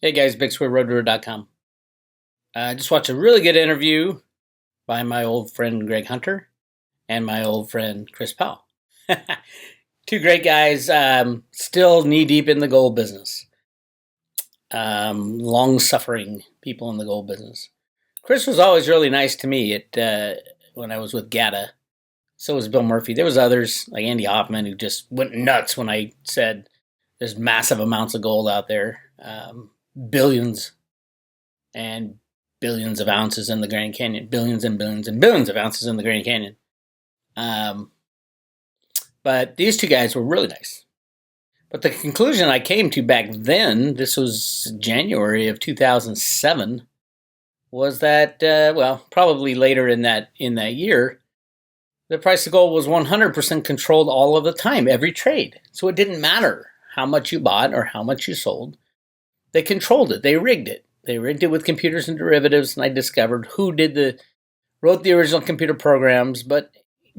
Hey guys, Bix Weir, roadtour.com. I just watched a really good interview by my old friend Greg Hunter and my old friend Chris Powell. Two great guys, still knee deep in the gold business, long suffering people in the gold business. Chris was always really nice to me when I was with GATA. So was Bill Murphy. There was others like Andy Hoffman who just went nuts when I said there's massive amounts of gold out there, billions and billions of ounces in the Grand Canyon, billions and billions and billions of ounces in the Grand Canyon. But these two guys were really nice. But the conclusion I came to back then, this was January of 2007, was that, probably later in that year, the price of gold was 100% controlled all of the time, every trade. So it didn't matter how much you bought or how much you sold. They controlled it. They rigged it. They rigged it with computers and derivatives, and I discovered who wrote the original computer programs. But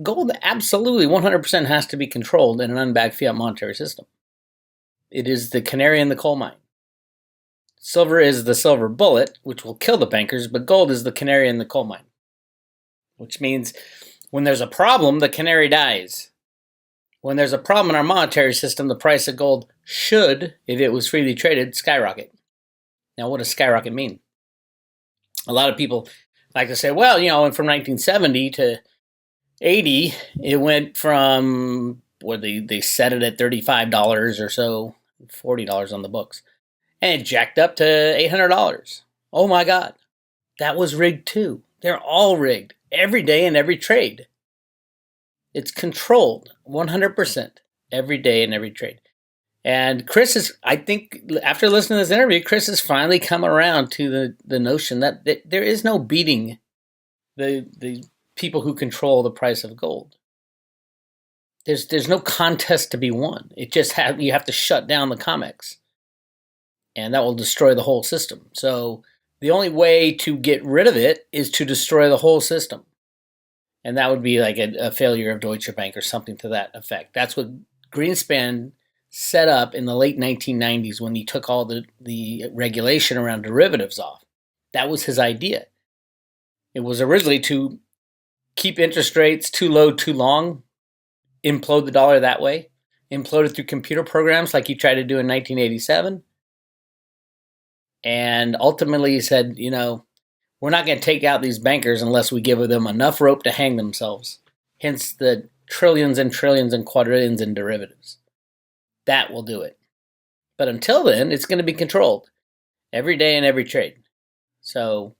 gold absolutely 100% has to be controlled in an unbacked fiat monetary system. It is the canary in the coal mine. Silver is the silver bullet, which will kill the bankers, but gold is the canary in the coal mine, which means when there's a problem, the canary dies. When there's a problem in our monetary system, the price of gold should, if it was freely traded, skyrocket. Now, what does skyrocket mean? A lot of people like to say, well, from 1970 to 80, it went from, they set it at $35 or so, $40 on the books, and it jacked up to $800. Oh my God, that was rigged too. They're all rigged, every day and every trade. It's controlled 100% every day and every trade. And I think after listening to this interview, Chris has finally come around to the notion that there is no beating the people who control the price of gold. There's no contest to be won. It just you have to shut down the COMEX, and that will destroy the whole system. So the only way to get rid of it is to destroy the whole system. And that would be like a failure of Deutsche Bank or something to that effect. That's what Greenspan set up in the late 1990s when he took all the regulation around derivatives off. That was his idea. It was originally to keep interest rates too low, too long, implode the dollar that way, implode it through computer programs like he tried to do in 1987. And ultimately he said, we're not going to take out these bankers unless we give them enough rope to hang themselves. Hence the trillions and trillions and quadrillions in derivatives. That will do it. But until then, it's going to be controlled every day and every trade. So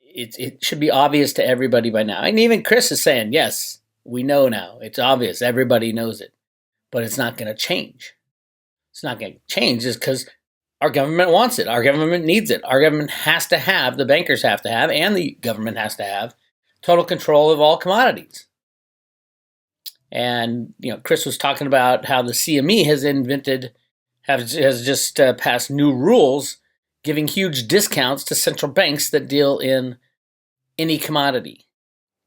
it should be obvious to everybody by now. And even Chris is saying, yes, we know now. It's obvious. Everybody knows it. But it's not going to change. It's not going to change just because our government wants it. Our government needs it. Our government has to have, the bankers have to have, and the government has to have total control of all commodities. And, Chris was talking about how the CME has just passed new rules giving huge discounts to central banks that deal in any commodity.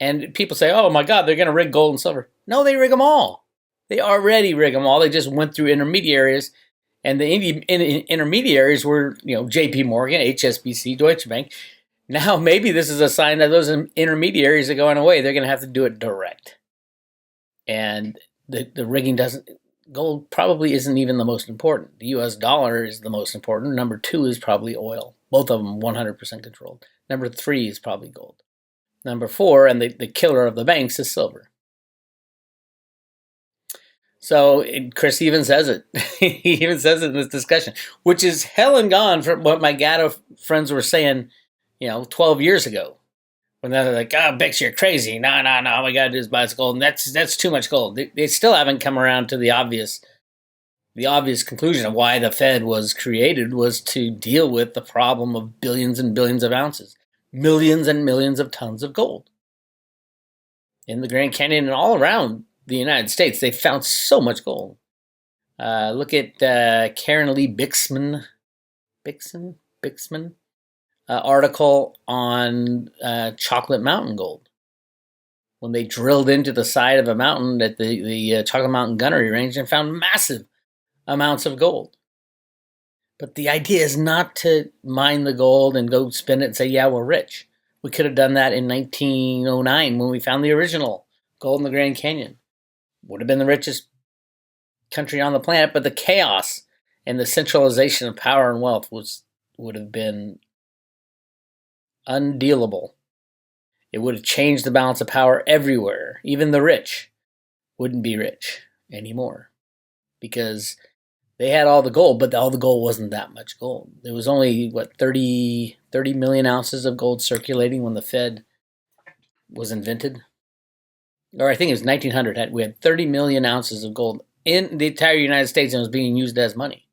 And people say, oh my God, they're going to rig gold and silver. No, they rig them all. They already rig them all. They just went through intermediaries. And the intermediaries were, JP Morgan, HSBC, Deutsche Bank. Now maybe this is a sign that those intermediaries are going away. They're going to have to do it direct. And the rigging gold probably isn't even the most important. The US dollar is the most important. Number 2 is probably oil. Both of them 100% controlled. Number 3 is probably gold. Number 4, and the killer of the banks, is silver. So Chris even says it. He even says it in this discussion, which is hell and gone from what my GATA friends were saying, 12 years ago. When they're like, oh, Bix, you're crazy. No, all we got to do is buy this gold. And that's too much gold. They still haven't come around to the obvious conclusion of why the Fed was created was to deal with the problem of billions and billions of ounces, millions and millions of tons of gold. In the Grand Canyon and all around the United States, they found so much gold. Look at Karen Lee Bixman article on Chocolate Mountain gold. When they drilled into the side of a mountain at the Chocolate Mountain Gunnery Range and found massive amounts of gold. But the idea is not to mine the gold and go spend it and say, yeah, we're rich. We could have done that in 1909 when we found the original gold in the Grand Canyon. Would have been the richest country on the planet, but the chaos and the centralization of power and wealth would have been undealable. It would have changed the balance of power everywhere. Even the rich wouldn't be rich anymore because they had all the gold, but all the gold wasn't that much gold. There was only, 30 million ounces of gold circulating when the Fed was invented. Or I think it was 1900. We had 30 million ounces of gold in the entire United States, and it was being used as money.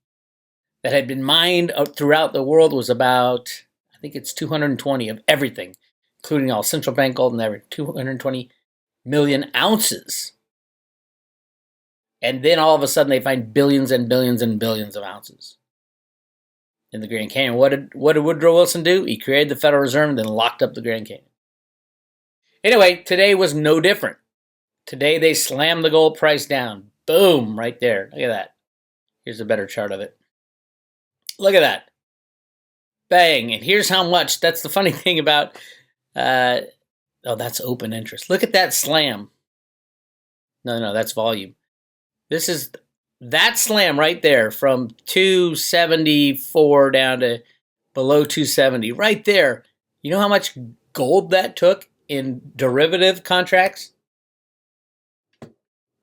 That had been mined throughout the world was about, I think it's 220 of everything, including all central bank gold and everything, 220 million ounces. And then all of a sudden they find billions and billions and billions of ounces in the Grand Canyon. What did Woodrow Wilson do? He created the Federal Reserve and then locked up the Grand Canyon. Anyway, today was no different. Today they slammed the gold price down. Boom, right there. Look at that. Here's a better chart of it. Look at that. Bang. And here's how much. That's the funny thing about, that's open interest. Look at that slam. No, that's volume. This is that slam right there from 274 down to below 270. Right there. You know how much gold that took in derivative contracts?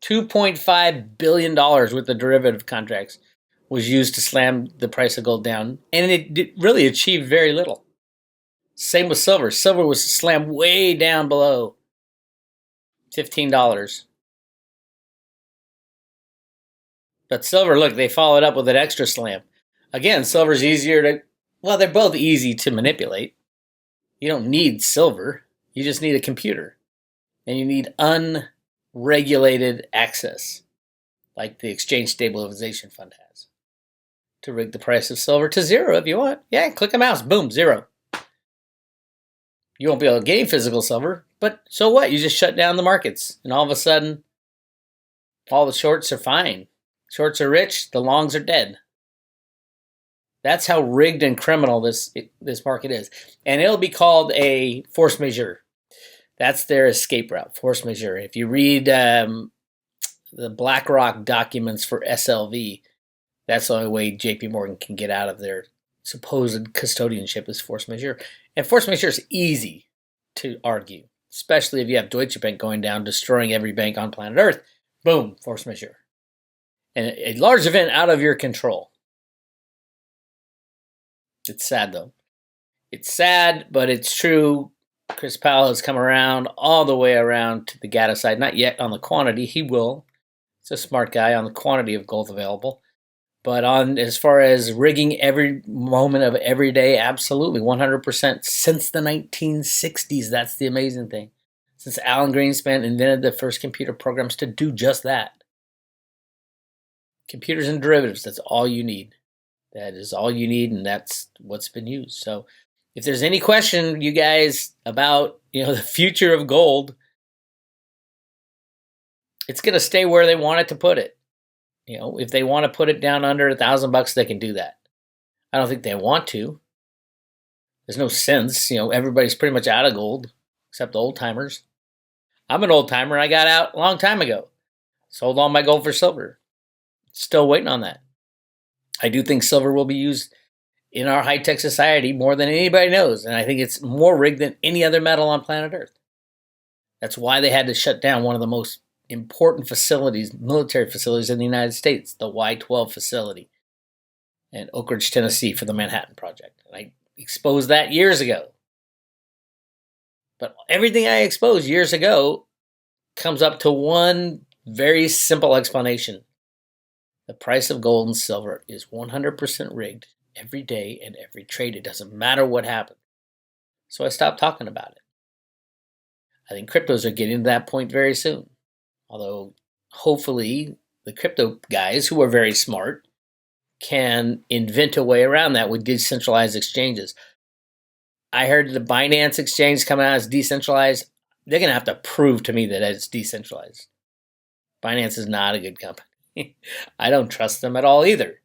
$2.5 billion worth of derivative contracts was used to slam the price of gold down. And it really achieved very little. Same with silver. Silver was slammed way down below $15. But silver, look, they followed up with an extra slam. Again, silver's easier to, they're both easy to manipulate. You don't need silver. You just need a computer. And you need unregulated access, like the Exchange Stabilization Fund has, to rig the price of silver to zero if you want. Yeah, click a mouse, boom, zero. You won't be able to get any physical silver, but so what? You just shut down the markets, and all of a sudden, all the shorts are fine. Shorts are rich, the longs are dead. That's how rigged and criminal this market is. And it'll be called a force majeure. That's their escape route, force majeure. If you read the BlackRock documents for SLV, that's the only way JP Morgan can get out of their supposed custodianship is force majeure. And force majeure is easy to argue, especially if you have Deutsche Bank going down, destroying every bank on planet Earth. Boom, force majeure. And a large event out of your control. It's sad, though. It's sad, but it's true. Chris Powell has come around all the way around to the GATA side. Not yet on the quantity. He will. He's a smart guy on the quantity of gold available. But on as far as rigging every moment of every day, absolutely, 100% since the 1960s. That's the amazing thing. Since Alan Greenspan invented the first computer programs to do just that. Computers and derivatives, that's all you need. That is all you need, and that's what's been used. So if there's any question, you guys, about the future of gold, it's going to stay where they want it to put it. If they want to put it down under $1,000, they can do that. I don't think they want to. There's no sense. Everybody's pretty much out of gold, except the old timers. I'm an old timer. I got out a long time ago. Sold all my gold for silver. Still waiting on that. I do think silver will be used in our high-tech society more than anybody knows. And I think it's more rigged than any other metal on planet Earth. That's why they had to shut down one of the most important facilities, military facilities in the United States, the Y-12 facility in Oak Ridge, Tennessee for the Manhattan Project. And I exposed that years ago. But everything I exposed years ago comes up to one very simple explanation. The price of gold and silver is 100% rigged every day and every trade. It doesn't matter what happens. So I stopped talking about it. I think cryptos are getting to that point very soon. Although, hopefully, the crypto guys, who are very smart, can invent a way around that with decentralized exchanges. I heard the Binance exchange coming out as decentralized. They're going to have to prove to me that it's decentralized. Binance is not a good company. I don't trust them at all either.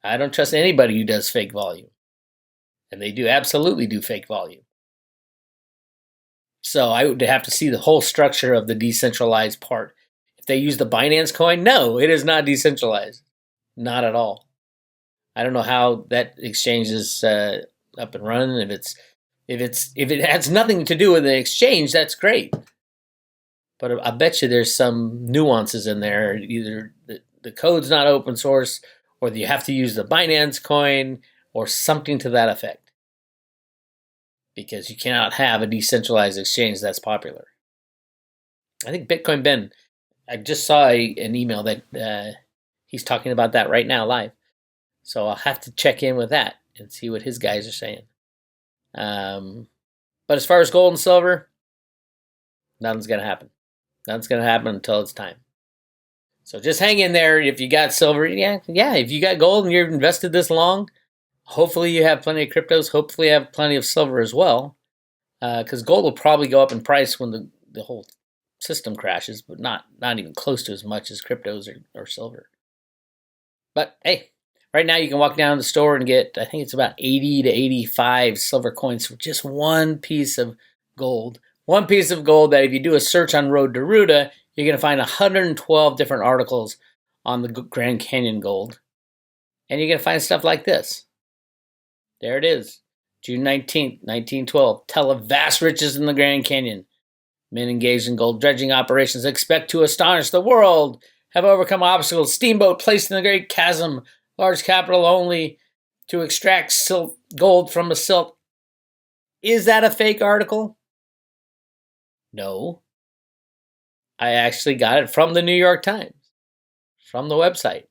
I don't trust anybody who does fake volume. And they do absolutely do fake volume. So I would have to see the whole structure of the decentralized part. If they use the Binance coin, no, it is not decentralized. Not at all. I don't know how that exchange is up and running. If it has nothing to do with the exchange, that's great. But I bet you there's some nuances in there. Either the code's not open source, or you have to use the Binance coin, or something to that effect. Because you cannot have a decentralized exchange that's popular. I think Bitcoin Ben, I just saw an email that he's talking about that right now live. So I'll have to check in with that and see what his guys are saying. But as far as gold and silver, nothing's going to happen. Nothing's going to happen until it's time. So just hang in there. If you got silver, yeah. If you got gold and you're invested this long, hopefully you have plenty of cryptos. Hopefully you have plenty of silver as well. Because gold will probably go up in price when the whole system crashes, but not even close to as much as cryptos or silver. But hey, right now you can walk down to the store and get, I think it's about 80 to 85 silver coins for just one piece of gold. One piece of gold that if you do a search on Road to Ruta, you're going to find 112 different articles on the Grand Canyon gold. And you're going to find stuff like this. There it is. June 19th, 1912. Tell of vast riches in the Grand Canyon. Men engaged in gold dredging operations expect to astonish the world. Have overcome obstacles. Steamboat placed in the Great Chasm. Large capital only to extract gold from a silt. Is that a fake article? No. I actually got it from the New York Times. From the website.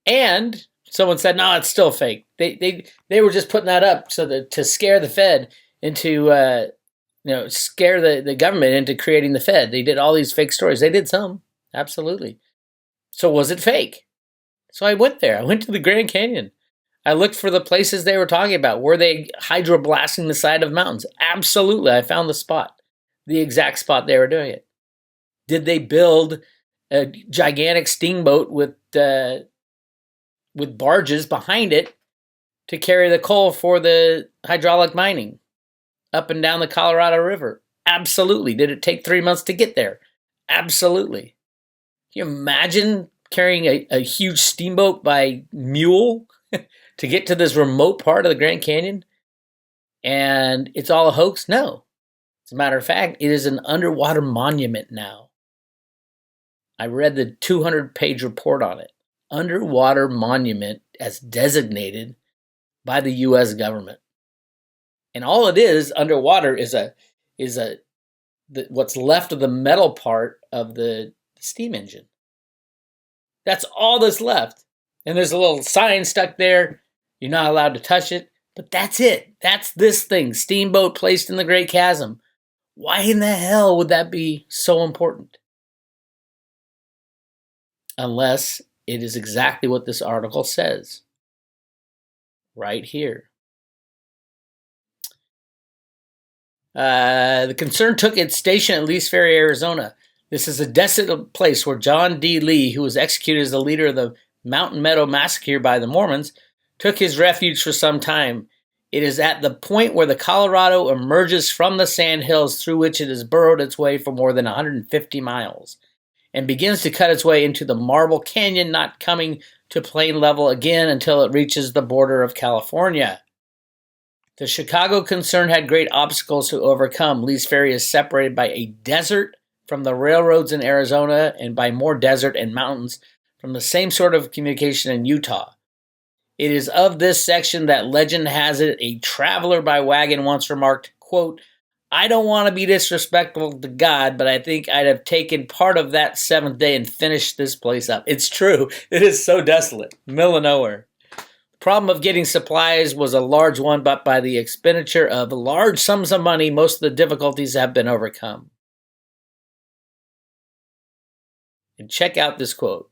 And someone said, no, it's still fake. They were just putting that up to scare the Fed into, scare the government into creating the Fed. They did all these fake stories. They did some. Absolutely. So was it fake? So I went there. I went to the Grand Canyon. I looked for the places they were talking about. Were they hydroblasting the side of mountains? Absolutely. I found the spot. The exact spot they were doing it. Did they build a gigantic steamboat with barges behind it to carry the coal for the hydraulic mining up and down the Colorado River? Absolutely. Did it take 3 months to get there? Absolutely. Can you imagine carrying a huge steamboat by mule to get to this remote part of the Grand Canyon? And it's all a hoax? No. As a matter of fact, it is an underwater monument now. I read the 200-page report on it. Underwater monument as designated by the U.S. government. And all it is underwater is what's left of the metal part of the steam engine. That's all that's left. And there's a little sign stuck there. You're not allowed to touch it. But that's it. That's this thing. Steamboat placed in the Great Chasm. Why in the hell would that be so important? Unless it is exactly what this article says. Right here. The concern took its station at Lee's Ferry, Arizona. This is a desolate place where John D. Lee, who was executed as the leader of the Mountain Meadow Massacre by the Mormons, took his refuge for some time. It is at the point where the Colorado emerges from the sand hills through which it has burrowed its way for more than 150 miles and begins to cut its way into the Marble Canyon, not coming to plain level again until it reaches the border of California. The Chicago concern had great obstacles to overcome. Lee's Ferry is separated by a desert from the railroads in Arizona and by more desert and mountains from the same sort of communication in Utah. It is of this section that legend has it a traveler by wagon once remarked, quote, I don't want to be disrespectful to God, but I think I'd have taken part of that seventh day and finished this place up. It's true. It is so desolate. Middle of nowhere. The problem of getting supplies was a large one, but by the expenditure of large sums of money, most of the difficulties have been overcome. And check out this quote.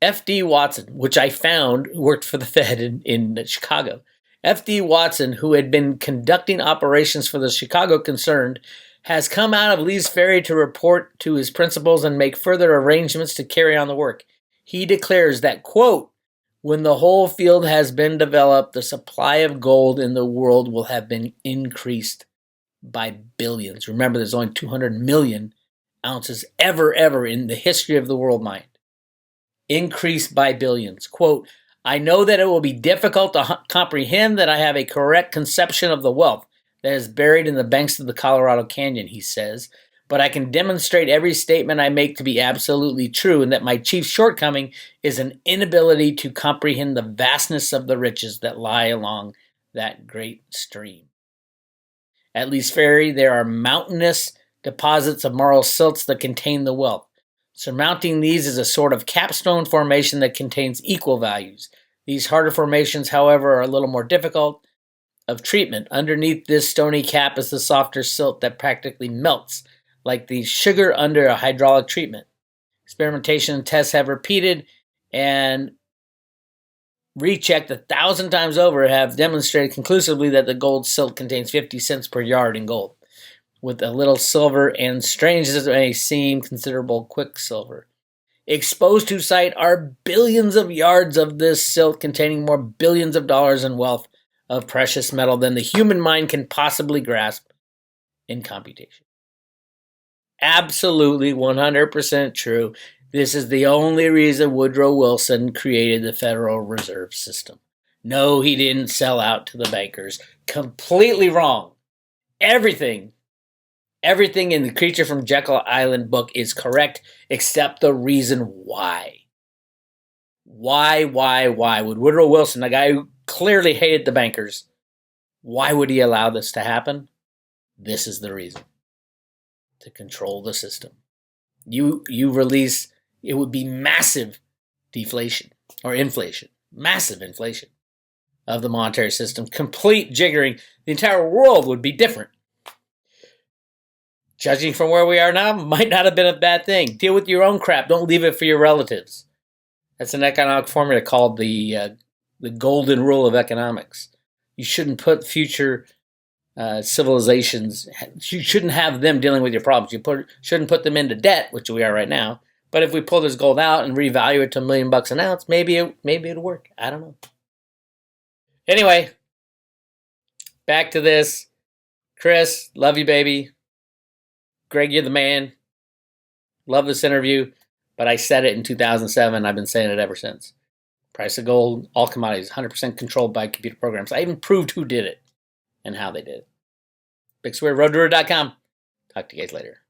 F.D. Watson, which I found worked for the Fed in Chicago. F.D. Watson, who had been conducting operations for the Chicago concern, has come out of Lee's Ferry to report to his principals and make further arrangements to carry on the work. He declares that, quote, when the whole field has been developed, the supply of gold in the world will have been increased by billions. Remember, there's only 200 million ounces ever in the history of the world mined. Increased by billions. Quote, I know that it will be difficult to comprehend that I have a correct conception of the wealth that is buried in the banks of the Colorado Canyon, he says, but I can demonstrate every statement I make to be absolutely true, and that my chief shortcoming is an inability to comprehend the vastness of the riches that lie along that great stream. At Lee's Ferry, there are mountainous deposits of marl silts that contain the wealth. Surmounting these is a sort of capstone formation that contains equal values. These harder formations, however, are a little more difficult of treatment. Underneath this stony cap is the softer silt that practically melts, like the sugar under a hydraulic treatment. Experimentation and tests have repeated and rechecked 1,000 times over have demonstrated conclusively that the gold silt contains 50 cents per yard in gold, with a little silver and, strange as it may seem, considerable quicksilver. Exposed to sight are billions of yards of this silt containing more billions of dollars in wealth of precious metal than the human mind can possibly grasp in computation. Absolutely 100% true. This is the only reason Woodrow Wilson created the Federal Reserve System. No, he didn't sell out to the bankers. Completely wrong. Everything in the Creature from Jekyll Island book is correct, except the reason why. Why would Woodrow Wilson, the guy who clearly hated the bankers, why would he allow this to happen? This is the reason. To control the system. You release, it would be massive deflation or inflation. Massive inflation of the monetary system. Complete jiggering. The entire world would be different. Judging from where we are now, might not have been a bad thing. Deal with your own crap. Don't leave it for your relatives. That's an economic formula called the golden rule of economics. You shouldn't put future civilizations, you shouldn't have them dealing with your problems. You shouldn't put them into debt, which we are right now. But if we pull this gold out and revalue it to $1 million an ounce, maybe it'll work. I don't know. Anyway, back to this. Chris, love you, baby. Greg, you're the man. Love this interview, but I said it in 2007. I've been saying it ever since. Price of gold, all commodities, 100% controlled by computer programs. I even proved who did it and how they did it. Bix Weir, roadtour.com. Talk to you guys later.